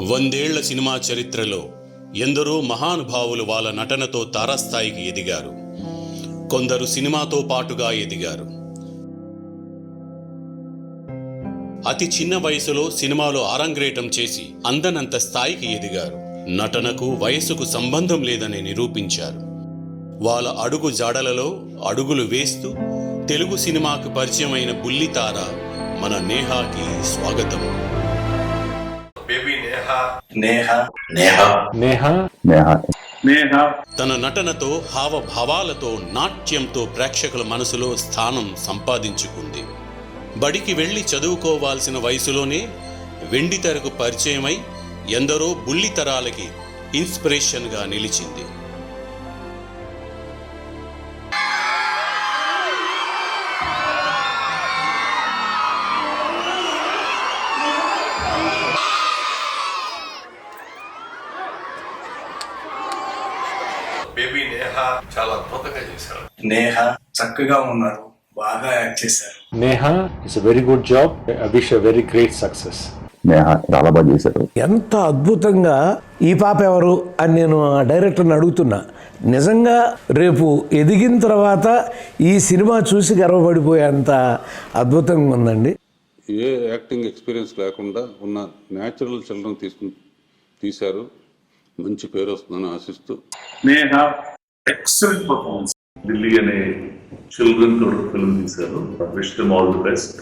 వందేళ్ల సినిమా చరిత్రలో ఎందరో మహానుభావులు వాళ్ళ నటనతో తారాస్థాయికి ఎదిగారు. కొందరు సినిమాతో పాటుగా ఎదిగారు. అతి చిన్న వయసులో సినిమాలో ఆరంగేటం చేసి అందనంత స్థాయికి ఎదిగారు. నటనకు వయసుకు సంబంధం లేదని నిరూపించారు. వాళ్ళ అడుగు జాడలలో అడుగులు వేస్తూ తెలుగు సినిమాకు పరిచయమైన బుల్లితార మన నేహాకి స్వాగతం. తన నటనతో హావభావాలతో నాట్యంతో ప్రేక్షకుల మనసులో స్థానం సంపాదించుకుంది. బడికి వెళ్లి చదువుకోవాల్సిన వయసులోనే వెండితెరకు పరిచయమై ఎందరో బుల్లితరాలకి ఇన్స్పిరేషన్గా నిలిచింది. బేబీ నేహ చాలా అద్భుతంగా చేశారు. నేహ చక్కగా ఉన్నారు, బాగా యాక్ట్ చేశారు. Neha it's very good job. I wish a very great success. Neha చాలా బాగా చేశారు. ఎంత అద్భుతంగా ఈ పాప ఎవరు అని నేను ఆ డైరెక్టర్ని అడుగుతున్నా. నిజంగా రేపు ఎదిగిన తర్వాత ఈ సినిమా చూసి గర్వపడిపోయేంత అద్భుతంగా ఉందండి. ఏ యాక్టింగ్ ఎక్స్పీరియన్స్ లేకుండా ఉన్న న్యాచురల్ చిల్డ్రన్ తీశారు. మంచి పేరు వస్తుందని ఆశిస్తూ నేహ ఎక్సలెంట్ పర్ఫార్మెన్స్. ఢిల్లీ అనే చిల్డ్రన్ తోడు ఫిల్మ్ తీశారు. Wish them all the best.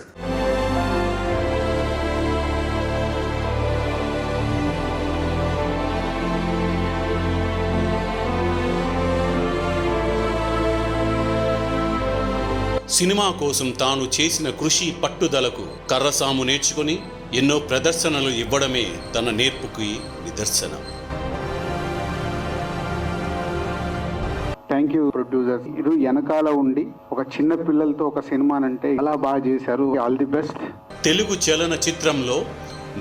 Cinema కోసం తాను చేసిన కృషి పట్టుదలకు కర్రసాము నేర్చుకుని ఎన్నో ప్రదర్శనలు ఇవ్వడమే తన నేర్పుకి నిదర్శనం. Thank you producer. ఇది వెనకాల ఉండి ఒక చిన్న పిల్లలతో ఒక సినిమానంటే చాలా బాగా చేశారు. All the best. తెలుగు చలన చిత్రంలో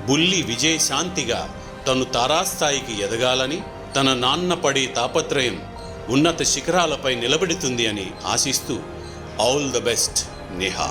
బుల్లి విజయశాంతిగా తను తారాస్థాయికి ఎదగాలని, తన నాన్న పడే తాపత్రయం ఉన్నత శిఖరాలపై నిలబెడుతుంది అని ఆశిస్తూ ఆల్ ద బెస్ట్ నేహా.